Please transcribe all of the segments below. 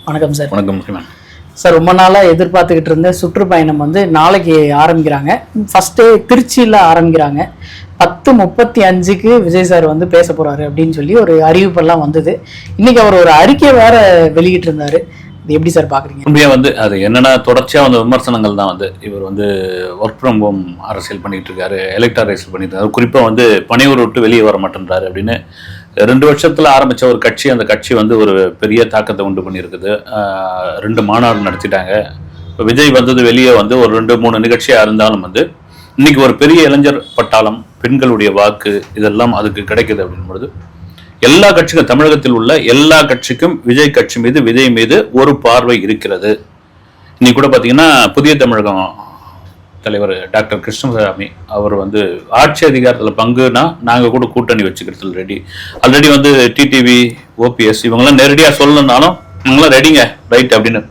வணக்கம் சார். வணக்கம் சார். ரொம்ப நாளாக எதிர்பார்த்துக்கிட்டு இருந்த சுற்றுப்பயணம் வந்து நாளைக்கு ஆரம்பிக்கிறாங்க. ஃபர்ஸ்ட் திருச்சியில் ஆரம்பிக்கிறாங்க. 10:35க்கு விஜய் சார் வந்து பேச போறாரு அப்படின்னு சொல்லி ஒரு அறிவிப்பெல்லாம் வந்தது. இன்னைக்கு அவர் ஒரு அறிக்கை வேற வெளியிட்டு இருந்தாரு. இது எப்படி சார் பாக்குறீங்க? உண்மையா வந்து அது என்னன்னா தொடர்ச்சியா வந்து விமர்சனங்கள் தான் வந்து இவர் வந்து ஒர்க் ஃப்ரம் ஹோம் அரசியல் பண்ணிட்டு இருக்காரு, எலக்டர் அரசியல் பண்ணிட்டு இருக்காரு, குறிப்பா வந்து பணியூர் விட்டு வெளியே வர மாட்டேன்றாரு அப்படின்னு 2 வருஷத்துல ஆரம்பிச்ச ஒரு கட்சி, அந்த கட்சி வந்து ஒரு பெரிய தாக்கத்தை உண்டு பண்ணியிருக்குது. 2 மாநாடு நடத்திட்டாங்க. இப்போ விஜய் வந்தது வெளியே வந்து ஒரு 2-3 நிகழ்ச்சியா இருந்தாலும் வந்து இன்னைக்கு ஒரு பெரிய இளைஞர் பட்டாளம், பெண்களுடைய வாக்கு இதெல்லாம் அதுக்கு கிடைக்குது அப்படின் பொழுது எல்லா கட்சிக்கும், தமிழகத்தில் உள்ள எல்லா கட்சிக்கும் விஜய் கட்சி மீது, விஜய் மீது ஒரு பார்வை இருக்கிறது. இன்னைக்கு கூட பார்த்தீங்கன்னா புதிய தமிழகம் தலைவர் டாக்டர் கிருஷ்ணசாமி அவர் வந்து ஆட்சி அதிகாரத்தில் பங்குனா நாங்கள் கூட கூட்டணி வச்சுக்கிறது ரெடி. ஆல்ரெடி வந்து டிடிவி, ஓபிஎஸ் இவங்கெல்லாம் நேரடியாக சொல்லணும்னாலும் இவங்கெல்லாம் ரெடிங்க ரைட் அப்படின்னு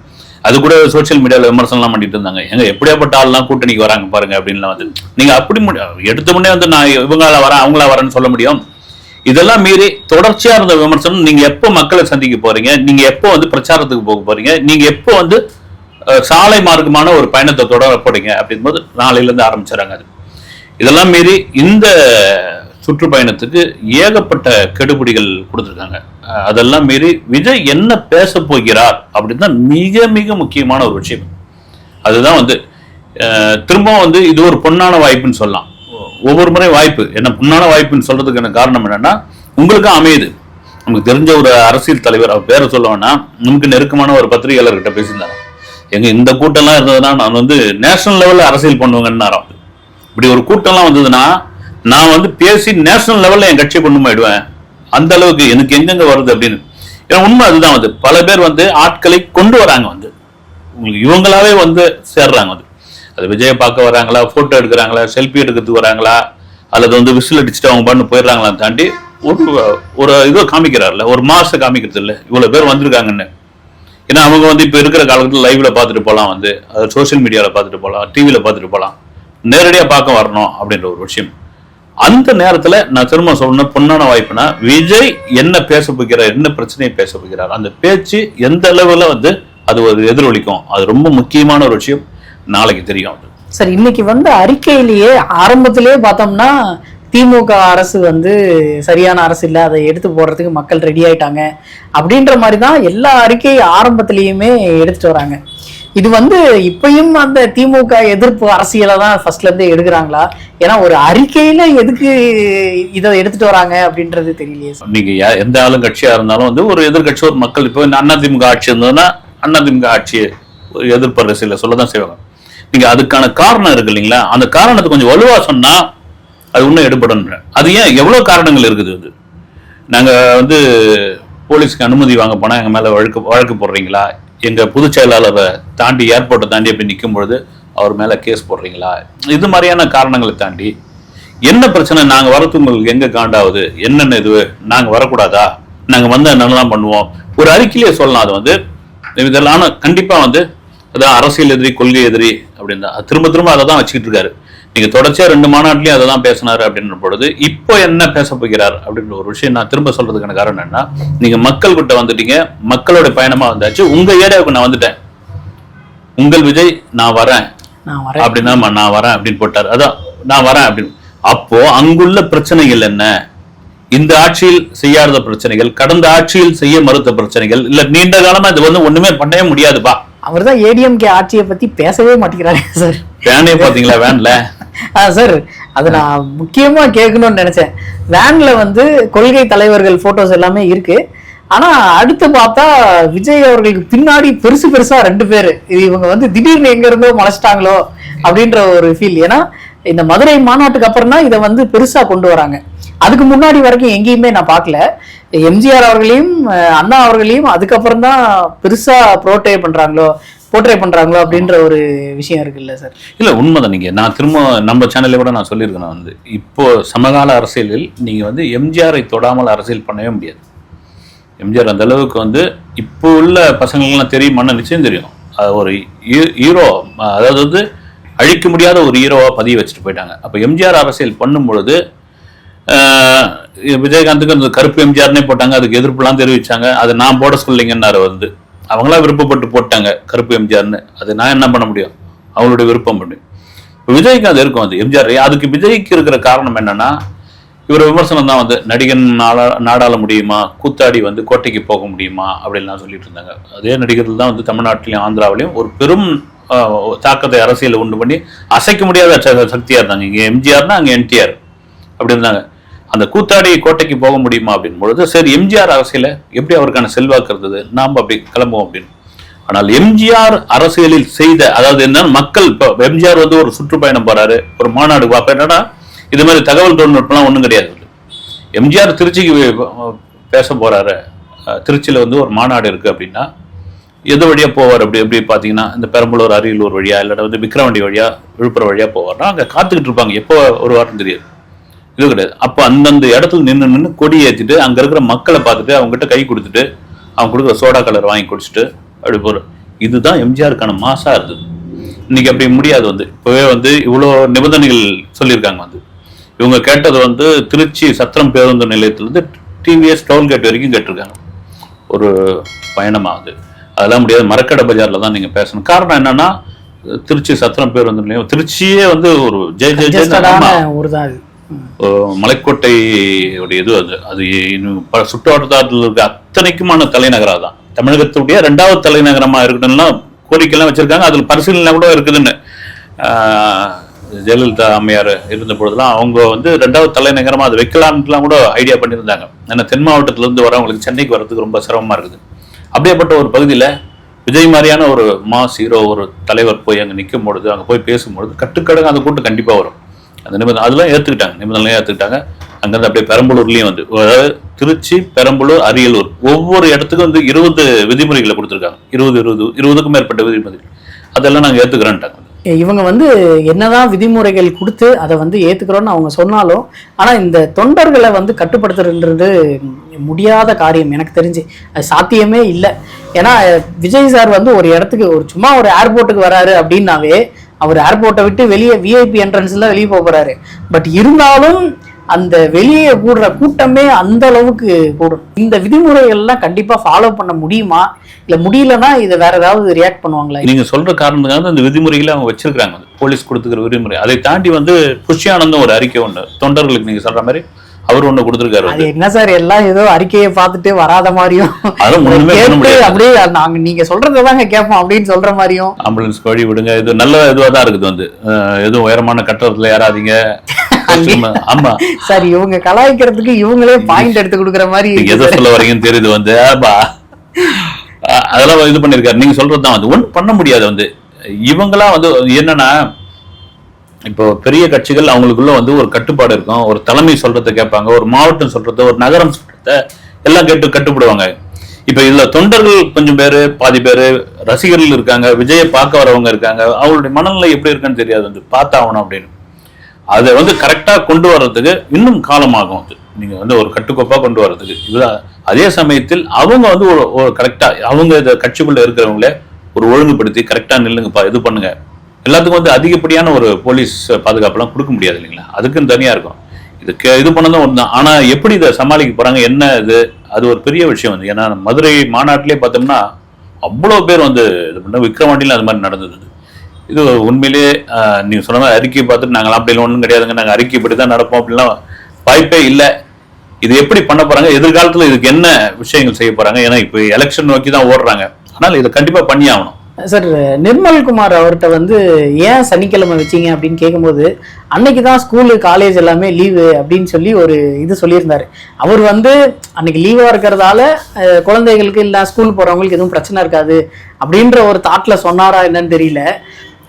அது கூட சோசியல் மீடியாவில் விமர்சனம்லாம் பண்ணிட்டு இருந்தாங்க. எங்க எப்படியாப்பட்ட ஆள்லாம் கூட்டணிக்கு வராங்க பாருங்க அப்படின்லாம் வந்து நீங்கள் அப்படி எடுத்த முன்னே வந்து நான் இவங்களா வரேன் அவங்களா வரேன்னு சொல்ல முடியும். இதெல்லாம் மீறி தொடர்ச்சியா இருந்த விமர்சனம். நீங்க எப்போ மக்களை சந்திக்க போறீங்க, நீங்க எப்போ வந்து பிரச்சாரத்துக்கு போக போறீங்க, நீங்க எப்போ வந்து சாலை மார்க்கமான ஒரு பயணத்தை தொடர போறீங்க அப்படின்போது நாளையில இருந்து ஆரம்பிச்சாங்க. அது இதெல்லாம் மீறி இந்த சுற்றுப்பயணத்துக்கு ஏகப்பட்ட கெடுபிடிகள் கொடுத்துருக்காங்க. அதெல்லாம் மீறி விஜய் என்ன பேச போகிறார் அப்படின்னு தான் மிக மிக முக்கியமான ஒரு விஷயம். அதுதான் வந்து திரும்ப வந்து இது ஒரு பொன்னான வாய்ப்புன்னு சொல்லலாம். ஒவ்வொரு முறை வாய்ப்பு என்ன பொன்னான வாய்ப்புன்னு சொல்றதுக்கான காரணம் என்னன்னா உங்களுக்கும் அமையுது. நமக்கு தெரிஞ்ச ஒரு அரசியல் தலைவர், அவர் பேரை சொல்லுவேன்னா நமக்கு நெருக்கமான ஒரு பத்திரிகையாளர்கிட்ட பேசியிருந்தாங்க. எங்க இந்த கூட்டம்லாம் இருந்ததுன்னா நான் வந்து நேஷனல் லெவல்ல அரசியல் பண்ணுவேங்கன்னு. இப்படி ஒரு கூட்டம்லாம் வந்ததுன்னா நான் வந்து பேசி நேஷனல் லெவல்ல என் கட்சியை கொண்டு போயிடுவேன். அந்த அளவுக்கு எனக்கு எங்கெங்க வருது அப்படின்னு. ஏன்னா உண்மை அதுதான். வந்து பல பேர் வந்து ஆட்களை கொண்டு வராங்க, வந்து உங்களுக்கு இவங்களாவே வந்து சேர்றாங்க. வந்து அது விஜயை பார்க்க வராங்களா, போட்டோ எடுக்கிறாங்களா, செல்ஃபி எடுக்கிறதுக்கு வராங்களா, அல்லது வந்து விசில் அடிச்சுட்டு அவங்க பண்ணு போயிடுறாங்களான்னு தாண்டி ஒரு இதோ காமிக்கிறார்ல, ஒரு மாசம் காமிக்கிறது இல்லை இவ்வளவு பேர் வந்திருக்காங்கன்னு. ஏன்னா அவங்க வந்து இப்போ இருக்கிற காலத்தில் லைவ்ல பார்த்துட்டு போகலாம், வந்து அதை சோசியல் மீடியாவில் பார்த்துட்டு போகலாம், டிவியில் பார்த்துட்டு போகலாம், நேரடியாக பார்க்க வரணும் அப்படின்ற ஒரு விஷயம். அந்த நேரத்தில் நான் திரும்ப சொல்லணும், பொன்னான வாய்ப்புனா விஜய் என்ன பேச போகிறார், என்ன பிரச்சனையை பேச போகிறார், அந்த பேச்சு எந்த அளவில் வந்து அது ஒரு எதிரொலிக்கும், அது ரொம்ப முக்கியமான ஒரு விஷயம். நாளைக்கு தெரியும் சார். இன்னைக்கு வந்து அறிக்கையிலேயே ஆரம்பத்திலேயே பார்த்தோம்னா திமுக அரசு வந்து சரியான அரசு இல்லை, அதை எடுத்து போடுறதுக்கு மக்கள் ரெடி ஆயிட்டாங்க அப்படின்ற மாதிரி தான் எல்லா அறிக்கை ஆரம்பத்திலேயுமே எடுத்துட்டு வராங்க. இது வந்து இப்பயும் அந்த திமுக எதிர்ப்பு அரசியலை தான் ஃபர்ஸ்ட்ல இருந்து எடுக்கிறாங்களா? ஏன்னா ஒரு அறிக்கையில எதுக்கு இதை எடுத்துட்டு வராங்க அப்படின்றது தெரியலையே. நீங்க எந்த ஆளும் கட்சியா இருந்தாலும் வந்து ஒரு எதிர்கட்சி, ஒரு மக்கள் இப்போ அதிமுக ஆட்சி இருந்ததுன்னா அதிமுக ஆட்சியை எதிர்ப்பு அரசியல சொல்லதான் செய்வாங்க. நீங்க அதுக்கான காரணம் இருக்கு இல்லைங்களா, அந்த காரணத்தை கொஞ்சம் வலுவா சொன்னா அது இன்னும் எடுபடும். அது ஏன் எவ்வளவு காரணங்கள் இருக்குது. அது நாங்க வந்து போலீஸ்க்கு அனுமதி வாங்க போனா எங்க மேல வழக்கு போடுறீங்களா, எங்க பொதுச் செயலாளரை தாண்டி ஏர்போர்ட்டை தாண்டி அப்படி நிற்கும் பொழுது அவர் மேல கேஸ் போடுறீங்களா, இது மாதிரியான காரணங்களை தாண்டி என்ன பிரச்சனை, நாங்க வரது உங்களுக்கு எங்க காண்டாவது, என்னென்ன இது, நாங்க வரக்கூடாதா, நாங்க வந்து என்னென்னலாம் பண்ணுவோம், ஒரு அறிக்கையிலே சொல்லலாம். அது வந்து இதெல்லாம் கண்டிப்பா வந்து அதான் அரசியல் எதிரி, கொள்கை எதிரி அப்படின்னு திரும்ப திரும்ப அதை தான் வச்சுக்கிட்டு இருக்காரு. நீங்க தொடர்ச்சியா 2 மாநாட்டிலையும் அதை தான் பேசினாரு அப்படின்ற பொழுது இப்போ என்ன பேச போகிறார் அப்படின்ற ஒரு விஷயம் நான் திரும்ப சொல்றதுக்கான காரணம் என்னன்னா, நீங்க மக்கள் கிட்ட வந்துட்டீங்க, மக்களோட பயணமா வந்தாச்சு, உங்க ஏரியாவுக்கு நான் வந்துட்டேன், உங்கள் விஜய் நான் வரேன் அப்படின்னா நான் வரேன் அப்படின்னு போட்டார். அதான் நான் வரேன் அப்படின்னு. அப்போ அங்குள்ள பிரச்சனைகள் என்ன, இந்த ஆட்சியில் செய்யாத பிரச்சனைகள், கடந்த ஆட்சியில் செய்ய மறுத்த பிரச்சனைகள், இல்ல நீண்ட காலமா இது வந்து ஒண்ணுமே பண்ணவே முடியாதுப்பா. அவர் தான் ஏடிஎம்கே ஆட்சியை பத்தி பேசவே மாட்டேங்கிறாரு சார். வேனே பாத்தீங்களா வேன்ல? சார் அது நான் முக்கியமா கேட்கணும்னு நினைச்சேன். வேன்ல வந்து கொள்கை தலைவர்கள் போட்டோஸ் எல்லாமே இருக்கு. ஆனா அடுத்து பார்த்தா விஜய் அவர்களுக்கு பின்னாடி பெருசு பெருசா 2 பேரு. இவங்க வந்து திடீர்னு எங்க இருந்தோ மலைச்சிட்டாங்களோ அப்படின்ற ஒரு ஃபீல். ஏன்னா இந்த மதுரை மாநாட்டுக்கு அப்புறம் தான் இதை வந்து பெருசா கொண்டு வராங்க. அதுக்கு முன்னாடி வரைக்கும் எங்கேயுமே நான் பார்க்கல. எம்ஜிஆர் அவர்களையும் அண்ணா அவர்களையும் அதுக்கப்புறம் தான் பெருசா போர்ட்ரே பண்றாங்களோ அப்படின்ற ஒரு விஷயம் இருக்குல்ல சார்? இல்ல உண்மைதான். நீங்க நான் திரும்ப நம்ம சேனல்ல கூட நான் சொல்லியிருக்கேன், வந்து இப்போ சமகால அரசியலில் நீங்க வந்து எம்ஜிஆரை தொடாமல் அரசியல் பண்ணவே முடியாது. எம்ஜிஆர் அந்த அளவுக்கு வந்து இப்போ உள்ள பசங்களுக்கெல்லாம் தெரியுமான்னு நிச்சயம் தெரியும். ஒரு ஹீரோ, அதாவது வந்து அழிக்க முடியாத ஒரு ஹீரோவா பதிய வச்சுட்டு போயிட்டாங்க. அப்போ எம்ஜிஆர் அரசியல் பண்ணும் பொழுது விஜயகாந்துக்கு அந்த கருப்பு எம்ஜிஆர்னே போட்டாங்க, அதுக்கு எதிர்ப்புலாம் தெரிவிச்சாங்க. அதை நான் போட சொல்லிங்கன்னாரு வந்து அவங்களா விருப்பப்பட்டு போட்டாங்க கருப்பு எம்ஜிஆர்னு. அது நான் என்ன பண்ண முடியும், அவங்களுடைய விருப்பம் பண்ணி. விஜய்க்கு அது இருக்கும். அது எம்ஜிஆர். அதுக்கு விஜய்க்கு இருக்கிற காரணம் என்னன்னா, இவர் விமர்சனம் தான் வந்து நடிகன் நாடாள முடியுமா, கூத்தாடி வந்து கோட்டைக்கு போக முடியுமா அப்படின்லாம் சொல்லிட்டு இருந்தாங்க. அதே நடிகர்கள் தான் வந்து தமிழ்நாட்டிலையும் ஆந்திராவிலையும் ஒரு பெரும் தாக்கத்தை அரசியல் உண்டு பண்ணி அசைக்க முடியாத சக்தியா இருந்தாங்க. இங்க எம்ஜிஆர்னா அங்க என்டிஆர் அப்படி இருந்தாங்க. அந்த கூத்தாடி கோட்டைக்கு போக முடியுமா அப்படின்னு பொழுது, சரி எம்ஜிஆர் அரசியல எப்படி அவருக்கான செல்வாக்கு இருந்தது, நாம் அப்படி கிளம்புவோம் அப்படின்னு. ஆனால் எம்ஜிஆர் அரசியலில் செய்த, அதாவது என்ன, மக்கள் இப்போ எம்ஜிஆர் வந்து ஒரு சுற்றுப்பயணம் போறாரு, ஒரு மாநாடு பார்ப்ப, என்னன்னா இது மாதிரி தகவல் தொழில்நுட்பம்லாம் ஒன்றும் கிடையாது. எம்ஜிஆர் திருச்சிக்கு பேச போறாரு, திருச்சியில வந்து ஒரு மாநாடு இருக்கு அப்படின்னா எது வழியா போவார் அப்படி எப்படி பார்த்தீங்கன்னா, இந்த பெரம்பலூர் அரியலூர் வழியா இல்லாட்ட வந்து விக்கிரவாண்டி வழியா விழுப்புரம் வழியா போவார்னா அங்கே காத்துக்கிட்டு இருப்பாங்க, எப்போ ஒரு வாரம் தெரியாது, இது கிடையாது. அப்போ அந்தந்த இடத்துல நின்று கொடி ஏற்றிட்டு அங்கே இருக்கிற மக்களை பார்த்துட்டு அவங்ககிட்ட கை கொடுத்துட்டு அவங்க கொடுக்குற சோடா கலர் வாங்கி குடிச்சிட்டு அப்படி போகிற, இதுதான் எம்ஜிஆருக்கான மாசா இருந்தது. இன்னைக்கு அப்படி முடியாது. வந்து இப்போவே வந்து இவ்வளோ நிபந்தனைகள் சொல்லியிருக்காங்க. வந்து இவங்க கேட்டது வந்து திருச்சி சத்திரம் பேருந்து நிலையத்திலிருந்து டிவிஎஸ் டோல்கேட் வரைக்கும் கேட்டிருக்காங்க ஒரு பயணமாகுது. அதெல்லாம் முடியாது, மரக்கடை பஜார்ல தான் நீங்க பேசணும். காரணம் என்னன்னா, திருச்சி சத்திரம் பேருந்து நிலையம் திருச்சியே வந்து ஒரு ஜெய் ஜெய் ஜெய் மலைக்கோட்டை இது. அது சுற்று வட்டாரத்தில் இருக்க அத்தனைக்குமான தலைநகரா தான், தமிழகத்துடைய 2வது தலைநகரமா இருக்கணும்னா கோரிக்கைலாம் வச்சிருக்காங்க. அதுல பரிசீலனை கூட இருக்குதுன்னு. ஜெயலலிதா அம்மையார் இருந்த பொழுதுலாம் அவங்க வந்து 2வது தலைநகரமா அது வைக்கலாம்லாம் கூட ஐடியா பண்ணியிருந்தாங்க. ஏன்னா தென் மாவட்டத்துல இருந்து வரவங்களுக்கு சென்னைக்கு வர்றதுக்கு ரொம்ப சிரமமா இருக்குது. அப்படியேப்பட்ட ஒரு பகுதியில் விஜய் மாதிரியான ஒரு மாஸ் ஹீரோ ஒரு தலைவர் போய் அங்கே நிற்கும் பொழுது, அங்கே போய் பேசும்பொழுது கட்டுக்கடங்க அந்த கூட்டம் கண்டிப்பாக வரும். அந்த நிபந்தனை அதெல்லாம் ஏற்றுக்கிட்டாங்க, நிபந்தனையும் ஏற்றுக்கிட்டாங்க. அங்கேருந்து அப்படியே பெரம்பலூர்லேயும் வந்து, அதாவது திருச்சி, பெரம்பலூர், அரியலூர் ஒவ்வொரு இடத்துக்கும் வந்து 20 விதிமுறைகளை கொடுத்துருக்காங்க. 20க்கும் மேற்பட்ட விதிமுறைகள். அதெல்லாம் நாங்கள் ஏற்றுக்கிறோன்ட்டாங்க. இவங்க வந்து என்னதான் விதிமுறைகள் கொடுத்து அதை வந்து ஏத்துக்கிறோம்னு அவங்க சொன்னாலும், ஆனா இந்த தொண்டர்களை வந்து கட்டுப்படுத்துறதுன்றது முடியாத காரியம். எனக்கு தெரிஞ்சு அது சாத்தியமே இல்லை. ஏன்னா விஜய் சார் வந்து ஒரு இடத்துக்கு சும்மா ஒரு ஏர்போர்ட்டுக்கு வராரு அப்படின்னாவே அவர் ஏர்போர்ட்டை விட்டு வெளியே விஐபி என்ட்ரன்ஸ்ல வெளியே போறாரு. பட் இருந்தாலும் அந்த வெளியே கூடுற கூட்டமே அந்த அளவுக்கு கூடும். இந்த விதிமுறைகள்லாம் கண்டிப்பா ஃபாலோ பண்ண முடியுமா, இல்ல முடியலன்னா இதை வேற ஏதாவது ரியாக்ட் பண்ணுவாங்களா? நீங்க சொல்ற காரணத்துக்காக அந்த விதிமுறைகளை அவங்க வச்சிருக்காங்க, போலீஸ் கொடுத்துக்கிற விதிமுறை. அதை தாண்டி வந்து புஷி ஆனந்தம் ஒரு அறிக்கை ஒண்ணு தொண்டர்களுக்கு நீங்க சொல்ற மாதிரி அவர் ஒண்ணு கொடுத்துருக்காரு. அது என்ன சார், எல்லாம் ஏதோ அறிக்கையை பார்த்துட்டு வராத மாதிரியும் அப்படியே நாங்க நீங்க சொல்றதாங்க கேட்போம் அப்படின்னு சொல்ற மாதிரியும், ஆம்புலன்ஸ் வழி விடுங்க, இது நல்ல இதுவா தான் இருக்குது. வந்து எதுவும் உயரமான கட்டடத்துல ஏறாதீங்க. ஆமா சார், இவங்க கலாய்க்கிறதுக்கு இவங்களே பாயிண்ட் எடுத்து கொடுக்குற மாதிரி எதை சொல்ல வரீங்கன்னு தெரியுது. வந்து அதெல்லாம் இது பண்ணிருக்காரு. நீங்க சொல்றதுதான் வந்து ஒன்றும் பண்ண முடியாது. வந்து இவங்கெல்லாம் வந்து என்னன்னா, இப்போ பெரிய கட்சிகள் அவங்களுக்குள்ள வந்து ஒரு கட்டுப்பாடு இருக்கும். ஒரு தலைமை சொல்றதை கேட்பாங்க, ஒரு மாவட்டம் சொல்றத, ஒரு நகரம் சொல்றத எல்லாம் கட்டுப்படுவாங்க. இப்ப இதுல தொண்டர்கள் கொஞ்சம் பேரு, பாதி பேரு ரசிகர்கள் இருக்காங்க, விஜயை பார்க்க வரவங்க இருக்காங்க. அவங்களுடைய மனநிலை எப்படி இருக்குன்னு தெரியாது. வந்து பார்த்தாகணும் அப்படின்னு அதை வந்து கரெக்டா கொண்டு வர்றதுக்கு இன்னும் காலமாகும். நீங்க வந்து ஒரு கட்டுக்கோப்பா கொண்டு வர்றதுக்கு. இதுதான் அதே சமயத்தில் அவங்க வந்து ஒரு கரெக்டா அவங்க இந்த கட்சிக்குள்ள இருக்கிறவங்களே ஒரு ஒழுங்குபடுத்தி கரெக்டா நில்லுங்கப்பா, இது பண்ணுங்க. எல்லாத்துக்கும் வந்து அதிகப்படியான ஒரு போலீஸ் பாதுகாப்புலாம் கொடுக்க முடியாது இல்லைங்களா, அதுக்குன்னு தனியா இருக்கும். இது பண்ணதான் ஒண்ணுதான். ஆனா எப்படி இதை சமாளிக்க போறாங்க, என்ன இது, அது ஒரு பெரிய விஷயம். வந்து ஏன்னா மதுரை மாநாட்டிலே பார்த்தோம்னா அவ்வளவு பேர் வந்து இது பண்ண, விக்கிரவாண்டியில அது மாதிரி நடந்தது. இது உண்மையிலேயே நீங்க சொன்ன மாதிரி அறிக்கையை பார்த்துட்டு நாங்கள் அப்படி ஒன்றும் கிடையாதுங்க, நாங்கள் அறிக்கைப்படி தான் நடப்போம் அப்படிலாம் வாய்ப்பே இல்லை. இது எப்படி பண்ண போறாங்க, எதிர்காலத்தில் இதுக்கு என்ன விஷயங்கள் செய்ய போறாங்க. ஏன்னா இப்போ எலெக்ஷன் நோக்கி தான் ஓடுறாங்க. ஆனால் இதை கண்டிப்பா பண்ணி ஆகணும். சார், நிர்மல்குமார் அவர்கிட்ட வந்து ஏன் சனிக்கிழமை வச்சீங்க அப்படின்னு கேட்கும்போது, அன்னைக்கு தான் ஸ்கூலு காலேஜ் எல்லாமே லீவு அப்படின்னு சொல்லி ஒரு இது சொல்லியிருந்தாரு. அவர் வந்து அன்னைக்கு லீவா இருக்கிறதால குழந்தைகளுக்கு இல்லை ஸ்கூல் போறவங்களுக்கு எதுவும் பிரச்சனை இருக்காது அப்படின்ற ஒரு தாட்ல சொன்னாரா என்னன்னு தெரியல.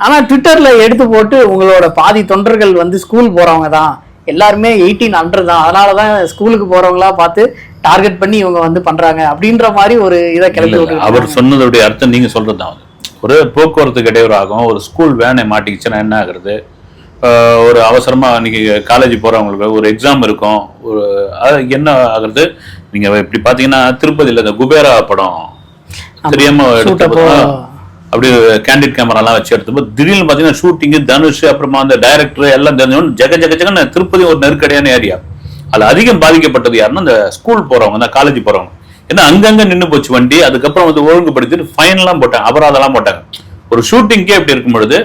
ஆனா ட்விட்டர்ல எடுத்து போட்டு உங்களோட பாதி தொண்டர்கள் வந்து ஸ்கூல் போறவங்க தான், எல்லாருமே 18 தான், அதனாலதான் ஸ்கூலுக்கு போறவங்களா பார்த்து டார்கெட் பண்ணி இவங்க வந்து பண்றாங்க அப்படின்ற மாதிரி ஒரு இதை கிளம்பி விட்டு அவர் சொன்னதுடைய அர்த்தம் நீங்க சொல்றதுதான். ஒரு போக்குவரத்து இடையூறு ஆகும், ஒரு ஸ்கூல் வேனை மாட்டிக்கிச்சுன்னா என்ன ஆகுறது, ஒரு அவசரமா இன்னைக்கு காலேஜ் போறவங்களுக்கு ஒரு எக்ஸாம் இருக்கும், ஒரு என்ன ஆகுறது. நீங்க இப்படி பாத்தீங்கன்னா திருப்பதியில இந்த குபேரா படம் தெரியாம அப்படி கேண்டிட் கேமராலாம் வச்சு எடுத்தும்போது திடீர்னு பாத்தீங்கன்னா ஷூட்டிங்கு, தனுஷ், அப்புறமா அந்த டைரக்டர் எல்லாம் தெரிஞ்சவங்க ஜெகன்னு திருப்பதி ஒரு நெருக்கடியான ஏரியா. அதுல அதிகம் பாதிக்கப்பட்டது யாருன்னா இந்த ஸ்கூல் போறவங்க, இந்த காலேஜ் போறவங்க. ஏன்னா அங்கங்க நின்று போச்சு வண்டி. அதுக்கப்புறம் வந்து ஒழுங்குபடுத்திட்டு ஃபைன் எல்லாம் போட்டாங்க, அபராதம்லாம் போட்டாங்க. ஒரு ஷூட்டிங்கே எப்படி இருக்கும் பொழுது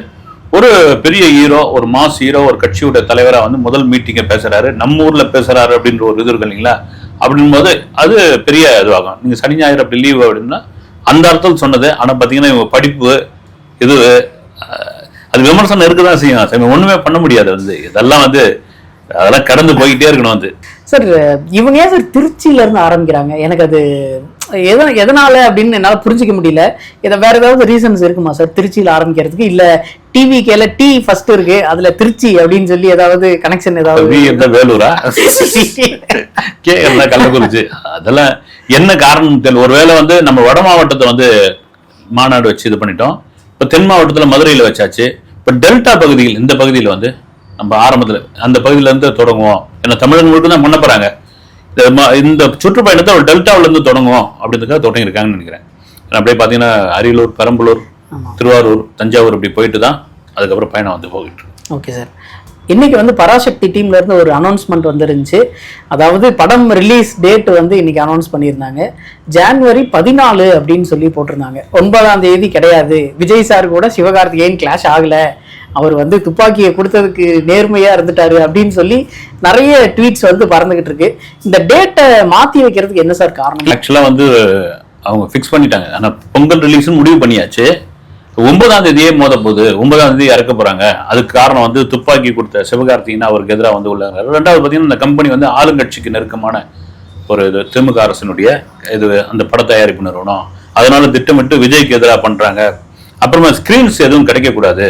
ஒரு பெரிய ஹீரோ, ஒரு மாஸ் ஹீரோ, ஒரு கட்சியோட தலைவரா வந்து முதல் மீட்டிங்க பேசுறாரு, நம்ம ஊர்ல பேசுறாரு அப்படின்ற ஒரு இது இருக்கு இல்லைங்களா? அப்படின் போது அது பெரிய இதுவாகும். நீங்க சனி ஞாயிறு அப்படி லீவு அப்படின்னா அந்த அர்த்தத்தில் சொன்னது. ஆனா பாத்தீங்கன்னா இவங்க படிப்பு இது அது விமர்சனம் இருக்குதான் செய்யும், ஒண்ணுமே பண்ண முடியாது. வந்து இதெல்லாம் வந்து அதெல்லாம் கடந்து போயிட்டே இருக்கணும். வந்து சார் இவங்க ஏன் சார் திருச்சியில இருந்து ஆரம்பிக்கிறாங்க? எனக்கு அது எதனால அப்படின்னு என்னால புரிஞ்சுக்க முடியல. இதை வேற ஏதாவது ரீசன்ஸ் இருக்குமா சார் திருச்சியில ஆரம்பிக்கிறதுக்கு? இல்ல டிவி கேல டி ஃபர்ஸ்ட் இருக்கு, அதுல திருச்சி அப்படின்னு சொல்லி ஏதாவது கனெக்ஷன் ஏதாவது? வேலூரா கே கள்ளக்குறிச்சி அதெல்லாம் என்ன காரணம் தெரியல. ஒருவேளை வந்து நம்ம வட மாவட்டத்தை வந்து மாநாடு வச்சு இது பண்ணிட்டோம். இப்ப தென் மாவட்டத்துல மதுரையில வச்சாச்சு. இப்ப டெல்டா பகுதியில், இந்த பகுதியில் வந்து நம்ம ஆரம்பத்துல அந்த பகுதியில இருந்து தொடங்குவோம். ஏன்னா தமிழகம் முழுக்க தான் பண்ண போறாங்க. இந்த சுற்றுப்பயணத்தை ஒரு டெல்டாவில இருந்து தொடங்குவோம் அப்படின்றதுக்காக தொடங்கி இருக்காங்கன்னு நினைக்கிறேன். அப்படியே பாத்தீங்கன்னா அரியலூர், பெரம்பலூர், திருவாரூர், தஞ்சாவூர் இப்படி போயிட்டு தான் அதுக்கப்புறம் பயணம் வந்து போயிட்டு. Okay sir. இன்னைக்கு வந்து பராசக்தி டீம்ல இருந்து ஒரு அனௌன்ஸ்மெண்ட் வந்துருந்துச்சு. அதாவது படம் ரிலீஸ் டேட் வந்து இன்னைக்கு அனௌன்ஸ் பண்ணியிருந்தாங்க. ஜனவரி 14 அப்படின்னு சொல்லி போட்டிருந்தாங்க. 9ஆம் தேதி கிடையாது. விஜய் சார் கூட சிவகார்த்திகேயன் கிளாஷ் ஆகல, அவர் வந்து துப்பாக்கியை கொடுத்ததுக்கு நேர்மையா இருந்துட்டாரு அப்படின்னு சொல்லி நிறைய ட்வீட்ஸ் வந்து பறந்துகிட்டு இருக்கு. இந்த டேட்டை மாத்தி வைக்கிறதுக்கு என்ன சார் காரணம்? ஆக்சுவலா வந்து அவங்க ஃபிக்ஸ் பண்ணிட்டாங்க. ஆனா பொங்கல் ரிலீஸ் முடிவு பண்ணியாச்சு. 9ஆம் தேதியே மோத போகுது, 9ஆம் தேதி இறக்க போறாங்க. அதுக்கு காரணம் வந்து துப்பாக்கி கொடுத்த சிவகார்த்திகேயன் அவருக்கு எதிராக வந்து உள்ளாங்க. ரெண்டாவது பாத்தீங்கன்னா இந்த கம்பெனி வந்து ஆளுங்கட்சிக்கு நெருக்கமான ஒரு இது, திமுக அரசினுடைய இது அந்த பட தயாரிப்பு நிறுவனம். அதனால திட்டமிட்டு விஜய்க்கு எதிராக பண்றாங்க. அப்புறமா ஸ்கிரீன்ஸ் எதுவும் கிடைக்கக்கூடாது.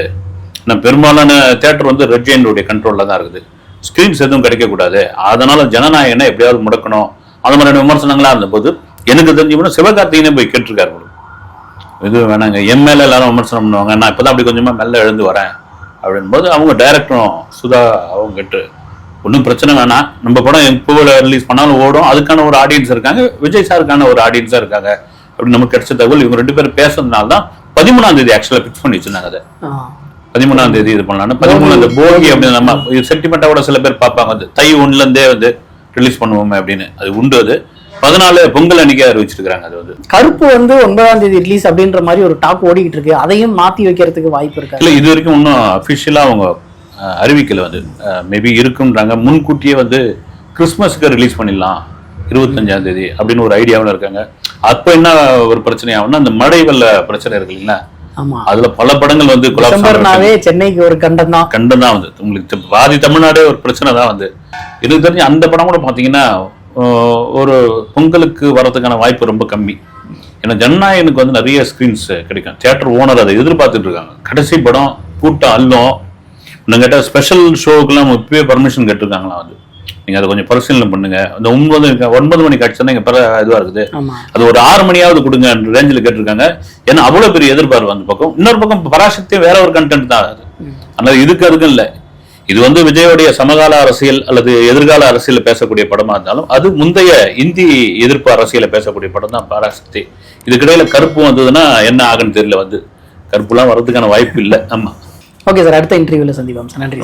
பெரும்பாலான தியேட்டர் வந்து ரெட் ஜெயினுடைய கண்ட்ரோல்ல தான் இருக்குது. ஸ்கிரீன்ஸ் எதுவும் கிடைக்கக்கூடாது, அதனால ஜனநாயகனை எப்படியாவது முடக்கணும், அந்த மாதிரியான விமர்சனங்களா இருந்த போது எனக்கு தெரிஞ்சு சிவகார்த்திகேயனே போய் கேட்டிருக்காரு. இது வேணாங்க, என் மேல எல்லாரும் விமர்சனம் பண்ணுவாங்க, நான் இப்பதான் அப்படி கொஞ்சமா மெல்ல எழுந்து வரேன் அப்படின் போது அவங்க டைரக்டரும் சுதா அவங்க கிட்ட ஒன்றும் பிரச்சனை வேணாம், நம்ம படம் எப்போ ரிலீஸ் பண்ணாலும் ஓடும், அதுக்கான ஒரு ஆடியன்ஸ் இருக்காங்க, விஜய் சாருக்கான ஒரு ஆடியன்ஸா இருக்காங்க அப்படின்னு நமக்கு கிடைச்ச தகவல். இவங்க 2 பேரும் பேசுறதுனால தான் 13ஆம் தேதி ஆக்சுவலா பிக்ஸ் பண்ணி வச்சிருந்தாங்க. அதை 13ஆம் தேதி இது பண்ணலாம்னு 13 அந்த போகி அப்படின்னு நம்ம சென்டிமெண்டா கூட சில பேர் பார்ப்பாங்க. வந்து தை 1ல இருந்தே வந்து ரிலீஸ் பண்ணுவோமே அப்படின்னு அது உண்டு. அது 14 பொங்கல் அன்னைக்கே அறிவிச்சிருக்காங்க. அது வந்து கருப்பு வந்து 9ஆம் தேதி ரிலீஸ் அப்படின்ற மாதிரி ஒரு டாக் ஓடிக்கிட்டு இருக்கு. அதையும் மாத்தி வைக்கிறதுக்கு வாய்ப்பு இருக்கு? இல்ல, இது வரைக்கும் இன்னும் அபிஷியலா அவங்க அறிவிக்கல. வந்து மேபி இருக்குன்றாங்க. முன்கூட்டியே வந்து கிறிஸ்துமஸ்க்கு ரிலீஸ் பண்ணிடலாம் 25ஆம் தேதி அப்படின்னு ஒரு ஐடியாவில் இருக்காங்க. அப்ப என்ன ஒரு பிரச்சனை ஆகும்னா அந்த மழை வெள்ள பிரச்சனை இருக்கு இல்லைங்களா? அதுல பல படங்கள் வந்து சென்னைக்கு ஒரு கண்டம் தான் வந்து உங்களுக்கு பாதி தமிழ்நாடே ஒரு பிரச்சனை தான். வந்து எனக்கு தெரிஞ்சு அந்த படம் கூட பாத்தீங்கன்னா ஒரு பொங்கலுக்கு வர்றதுக்கான வாய்ப்பு ரொம்ப கம்மி. ஏன்னா ஜனநாயகனுக்கு வந்து நிறைய ஸ்கிரீன்ஸ் கிடைக்கும். தியேட்டர் ஓனர் அதை எதிர்பார்த்துட்டு இருக்காங்க. கடைசி படம் கூட்டம் அல்லும். இன்னும் கேட்டால் ஸ்பெஷல் ஷோக்கெல்லாம் இப்பவே பர்மிஷன் கேட்டிருக்காங்களா? வந்து நீங்க அதை கொஞ்சம் பரிசீலனை பண்ணுங்க. அந்த 9 மணி காட்சி தான் இதுவா இருக்குது, அது ஒரு 6 மணியாவது கொடுங்க ரேஞ்சில் கேட்டிருக்காங்க. ஏன்னா அவ்வளவு பெரிய எதிர்பார்ப்பு அந்த பக்கம். இன்னொரு பக்கம் பராசக்தியும் வேற ஒரு கண்டென்ட் தான். அது அதனால இதுக்கு அதுக்கும் இல்லை. இது வந்து விஜயோடைய சமகால அரசியல் அல்லது எதிர்கால அரசியல பேசக்கூடிய படமா இருந்தாலும் அது முந்தைய இந்தி எதிர்ப்பு அரசியல பேசக்கூடிய படம் தான் பராசக்தி. இதுக்கிடையில கருப்பு வந்ததுன்னா என்ன ஆகுன்னு தெரியல. வந்து கருப்புலாம் வர்றதுக்கான வாய்ப்பு இல்லை. ஆமா. ஓகே சார், அடுத்த இன்டர்வியூல சந்திப்போம் சார். நன்றி.